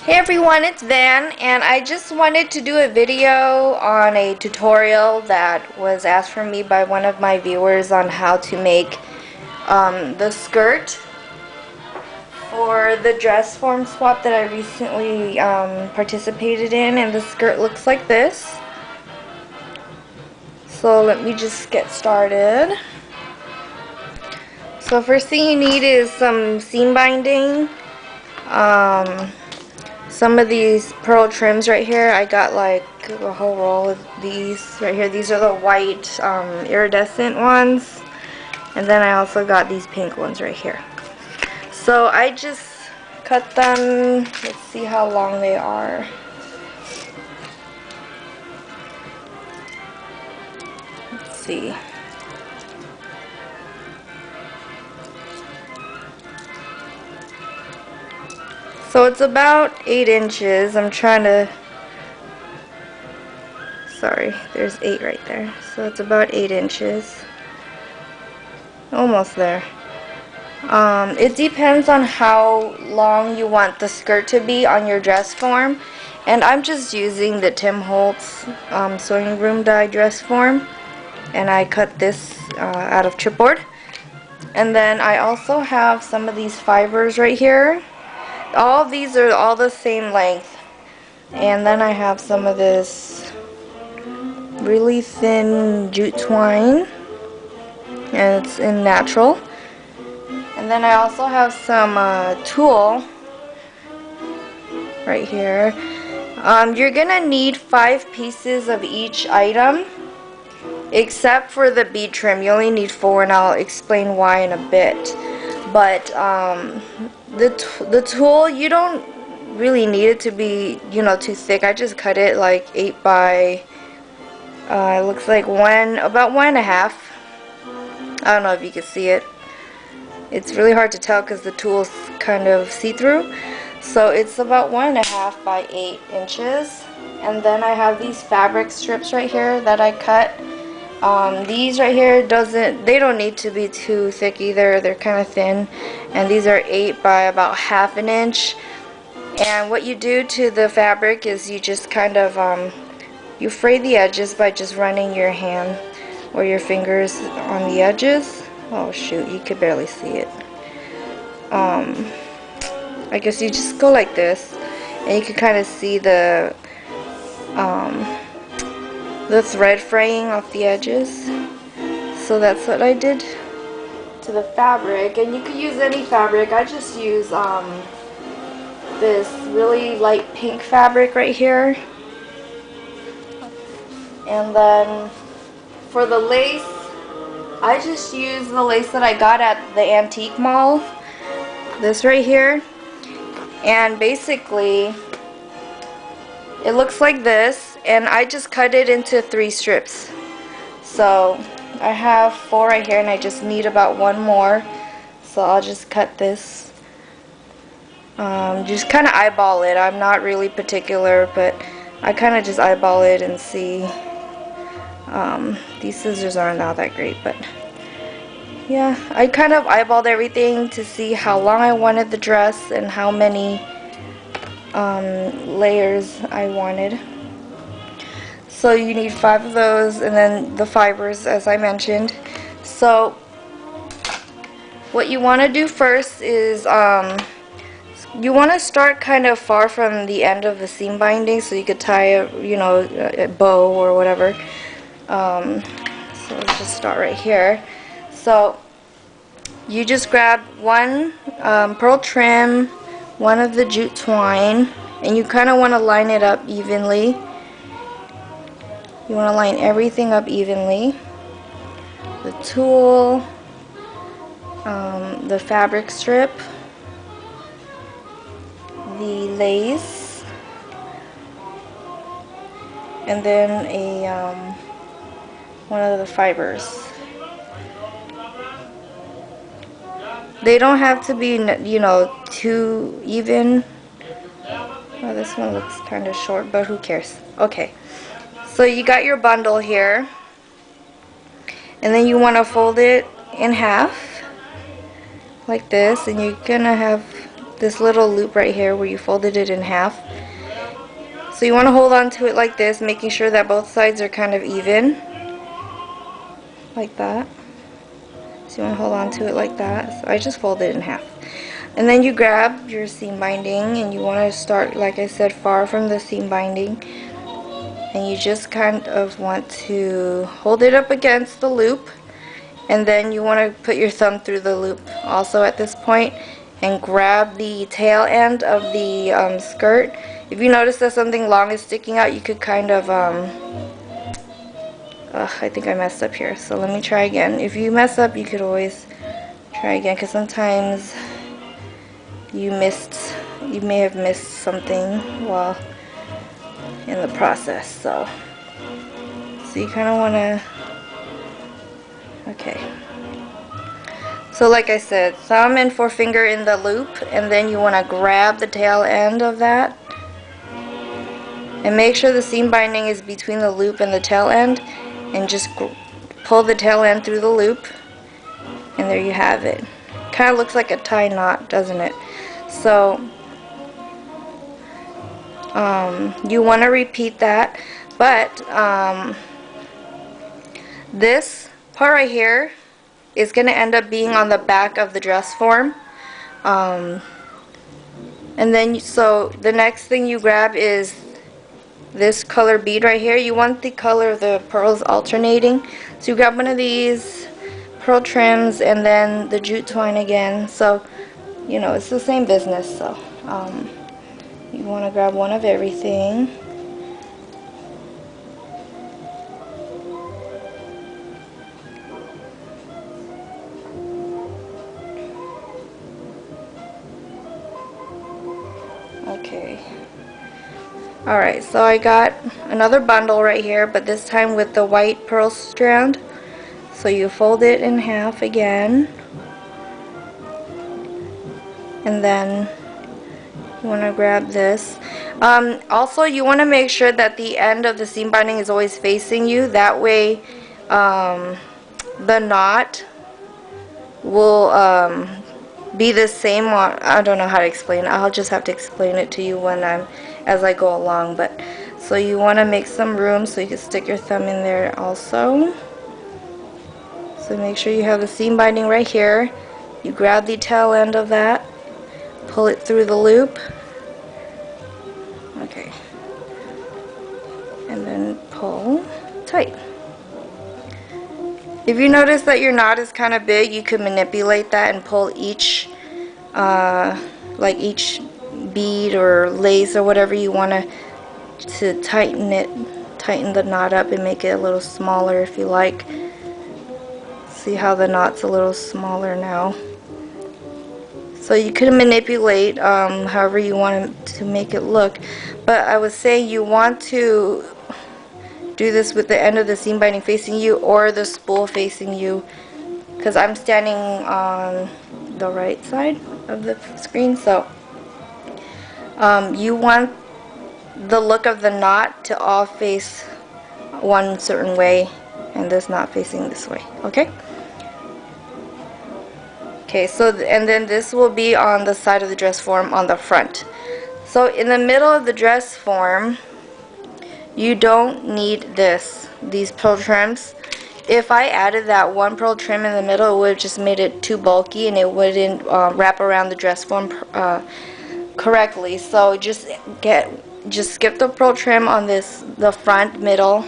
Hey everyone, it's Van, and I just wanted to do a video on a tutorial that was asked from me by one of my viewers on how to make the skirt for the dress form swap that I recently participated in, and the skirt looks like this. So let me just get started. So first thing you need is some seam binding. Some of these pearl trims right here, I got like a whole roll of these right here. These are the white iridescent ones, and then I also got these pink ones right here. So I just cut them. Let's see how long they are. Let's see. So it's about 8 inches. I'm trying to, sorry, there's 8 right there. So it's about 8 inches. Almost there. It depends on how long you want the skirt to be on your dress form. And I'm just using the Tim Holtz sewing room dye dress form. And I cut this out of chipboard. And then I also have some of these fibers right here. All of these are all the same length. And then I have some of this really thin jute twine. And it's in natural. And then I also have some tulle right here. You're gonna need 5 pieces of each item, except for the bead trim. You only need 4, and I'll explain why in a bit. But the tulle, you don't really need it to be, too thick. I just cut it like 8 by, it looks like about 1.5. I don't know if you can see it. It's really hard to tell because the tulle's kind of see-through. So it's about 1.5 by 8 inches. And then I have these fabric strips right here that I cut. These right here they don't need to be too thick either. They're kind of thin. And these are 8 by about 1/2 inch. And what you do to the fabric is you just kind of you fray the edges by just running your hand or your fingers on the edges. Oh shoot, you could barely see it. I guess you just go like this, and you can kind of see the thread fraying off the edges. So that's what I did to the fabric, and you could use any fabric. I just use this really light pink fabric right here. And then for the lace, I just use the lace that I got at the antique mall, this right here, and basically it looks like this, and I just cut it into 3 strips. So I have 4 right here, and I just need about 1 more, so I'll just cut this. Just kind of eyeball it. I'm not really particular, but I kind of just eyeball it and see. These scissors aren't all that great, but yeah, I kind of eyeballed everything to see how long I wanted the dress and how many layers I wanted. So you need 5 of those, and then the fibers, as I mentioned. So what you want to do first is you want to start kind of far from the end of the seam binding, so you could tie a bow or whatever. So let's just start right here. So you just grab 1 pearl trim, 1 of the jute twine, and you kind of want to line it up evenly. You want to line everything up evenly. The tulle, the fabric strip, the lace, and then one of the fibers. They don't have to be, too even. Oh, this one looks kind of short, but who cares? Okay, so you got your bundle here, and then you want to fold it in half like this, and you're gonna have this little loop right here where you folded it in half. So you want to hold on to it like this, making sure that both sides are kind of even, like that. So you want to hold on to it like that. So I just fold it in half. And then you grab your seam binding, and you want to start, like I said, far from the seam binding. And you just kind of want to hold it up against the loop. And then you want to put your thumb through the loop also at this point, and grab the tail end of the skirt. If you notice that something long is sticking out, you could kind of, I think I messed up here, so let me try again. If you mess up, you could always try again, because sometimes you may have missed something while in the process. So you kind of want to, okay. So like I said, thumb and forefinger in the loop, and then you want to grab the tail end of that. And make sure the seam binding is between the loop and the tail end, and just pull the tail end through the loop, and there you have it. Kind of looks like a tie knot, doesn't it? So you want to repeat that, but this part right here is going to end up being on the back of the dress form. And then so the next thing you grab is this color bead right here. You want the color of the pearls alternating. So you grab one of these pearl trims and then the jute twine again. So, you know, it's the same business. So you want to grab one of everything. Okay. Alright, so I got another bundle right here, but this time with the white pearl strand. So you fold it in half again, and then you want to grab this. Also, you want to make sure that the end of the seam binding is always facing you. That way the knot will be the same on, I don't know how to explain it. I'll just have to explain it to you as I go along. But so you want to make some room so you can stick your thumb in there also. So make sure you have the seam binding right here. You grab the tail end of that, pull it through the loop. Okay. And then pull tight. If you notice that your knot is kind of big, you can manipulate that and pull each like each bead or lace or whatever you want to tighten the knot up and make it a little smaller if you like. See how the knot's a little smaller now. So you could manipulate however you want to make it look. But I was saying you want to do this with the end of the seam binding facing you or the spool facing you, because I'm standing on the right side of the screen. So you want the look of the knot to all face one certain way and this knot facing this way. Okay? Okay, so and then this will be on the side of the dress form on the front. So in the middle of the dress form, you don't need these pearl trims. If I added that one pearl trim in the middle, it would have just made it too bulky and it wouldn't wrap around the dress form correctly. So just skip the pearl trim on the front, middle,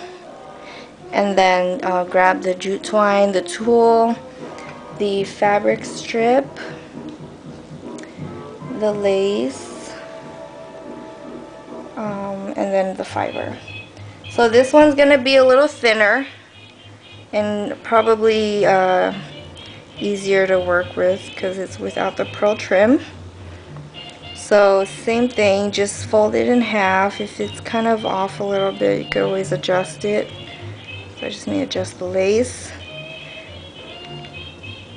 and then grab the jute twine, the tulle, the fabric strip, the lace, and then the fiber. So this one's going to be a little thinner and probably easier to work with because it's without the pearl trim. So same thing, just fold it in half. If it's kind of off a little bit, you can always adjust it. So I just need to adjust the lace.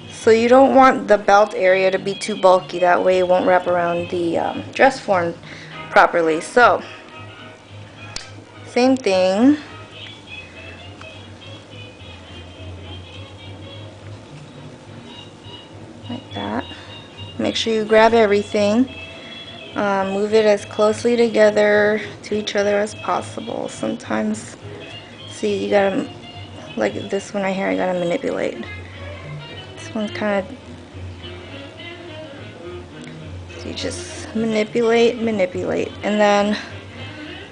So you don't want the belt area to be too bulky, that way it won't wrap around the dress form properly. So same thing. Like that. Make sure you grab everything. Move it as closely together to each other as possible. Sometimes, see, you gotta, like this one right here, I gotta manipulate. This one's kind of, so you just manipulate, and then,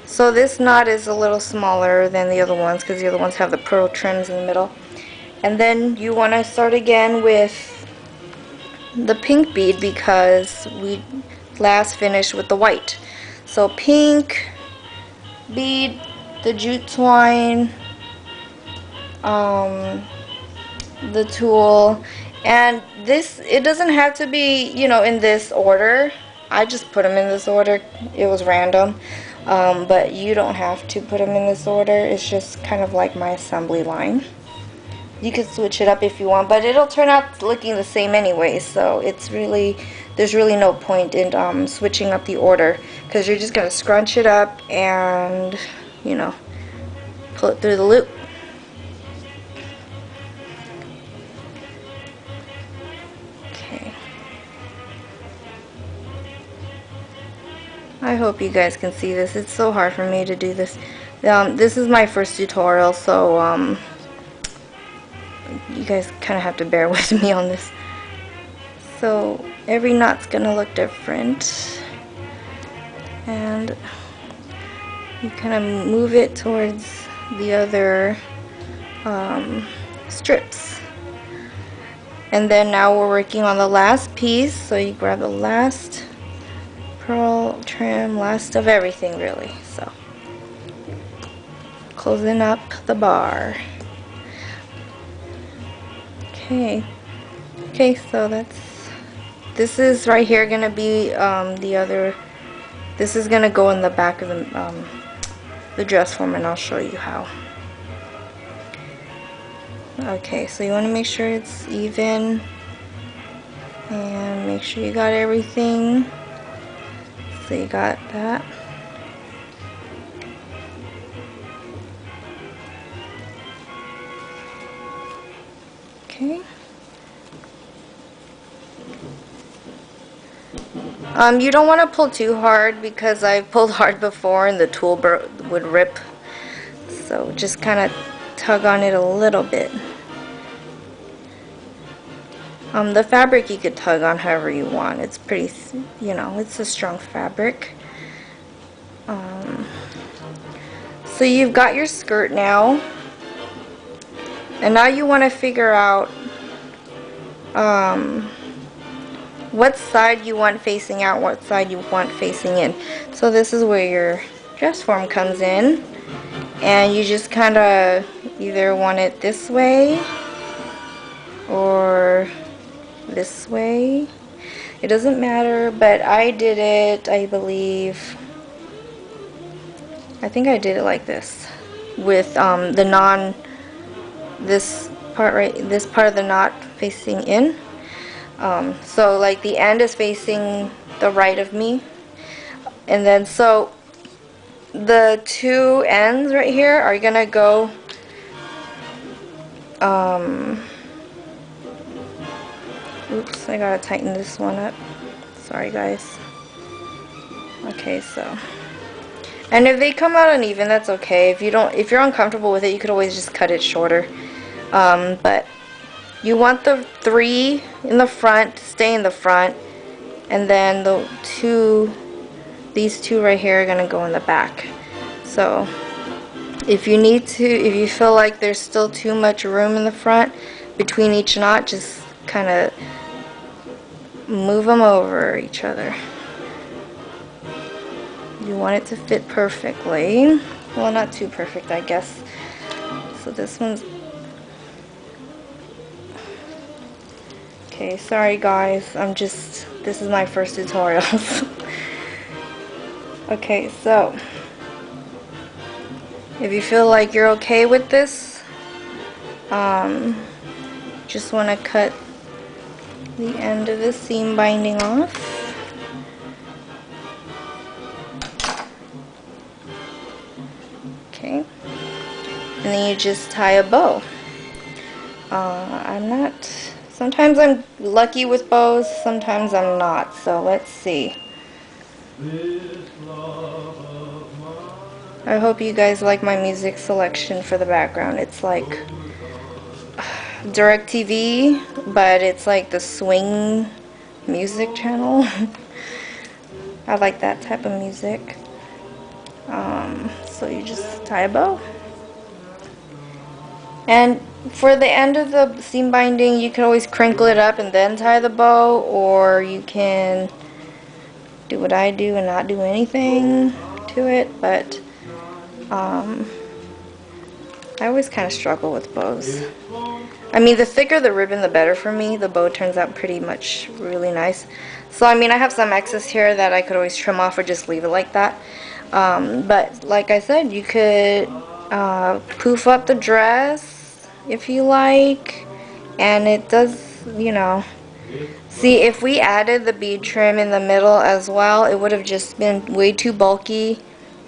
so this knot is a little smaller than the other ones because the other ones have the pearl trims in the middle. And then you want to start again with the pink bead because we last finished with the white. So pink bead, the jute twine, the tulle, and this, it doesn't have to be, you know, in this order. I just put them in this order. It was random, but you don't have to put them in this order. It's just kind of like my assembly line. You can switch it up if you want, but it'll turn out looking the same anyway, so it's really, there's really no point in switching up the order, because you're just going to scrunch it up and, you know, pull it through the loop. Okay. I hope you guys can see this. It's so hard for me to do this. This is my first tutorial, so you guys kind of have to bear with me on this. So every knot's gonna look different, and you kind of move it towards the other strips. And then now we're working on the last piece, so you grab the last pearl trim, last of everything really. So closing up the bar. Okay, so this is right here gonna be the other, this is gonna go in the back of the dress form, and I'll show you how. Okay, so you want to make sure it's even, and make sure you got everything. So you got that. Okay. You don't want to pull too hard because I've pulled hard before and the tool would rip. So just kind of tug on it a little bit. The fabric you could tug on however you want. It's pretty, you know, it's a strong fabric. So you've got your skirt now. And now you want to figure out what side you want facing out, what side you want facing in. So this is where your dress form comes in, and you just kind of either want it this way or this way. It doesn't matter, but I did it, I believe, I think I did it like this with this part of the knot facing in. So like the end is facing the right of me, and then so the two ends right here are gonna go oops, I gotta tighten this one up, sorry guys. Okay, so, and if they come out uneven, that's okay. If you're uncomfortable with it, you could always just cut it shorter. But you want the 3 in the front to stay in the front, and then these two right here are gonna go in the back. So if you feel like there's still too much room in the front between each knot, just kind of move them over each other. You want it to fit perfectly. Well, not too perfect, I guess. So this one's okay, sorry guys, this is my first tutorial. Okay, so if you feel like you're okay with this, just want to cut the end of the seam binding off. Okay, and then you just tie a bow. Sometimes I'm lucky with bows, sometimes I'm not, so let's see. I hope you guys like my music selection for the background. It's like DirecTV, but it's like the swing music channel. I like that type of music. So you just tie a bow. And for the end of the seam binding, you can always crinkle it up and then tie the bow, or you can do what I do and not do anything to it, but I always kind of struggle with bows. I mean, the thicker the ribbon, the better for me. The bow turns out pretty much really nice. So, I mean, I have some excess here that I could always trim off or just leave it like that. But, like I said, you could poof up the dress if you like. And it does, you know. See, if we added the bead trim in the middle as well, it would have just been way too bulky.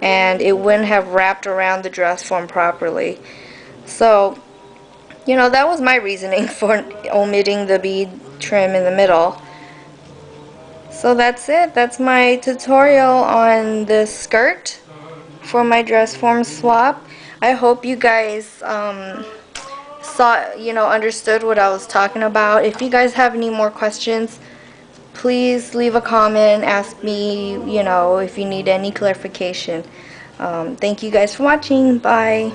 And it wouldn't have wrapped around the dress form properly. So, you know, that was my reasoning for omitting the bead trim in the middle. So that's it. That's my tutorial on this skirt for my dress form swap. I hope you guys understood what I was talking about. If you guys have any more questions, please leave a comment and ask me, if you need any clarification. Thank you guys for watching. Bye.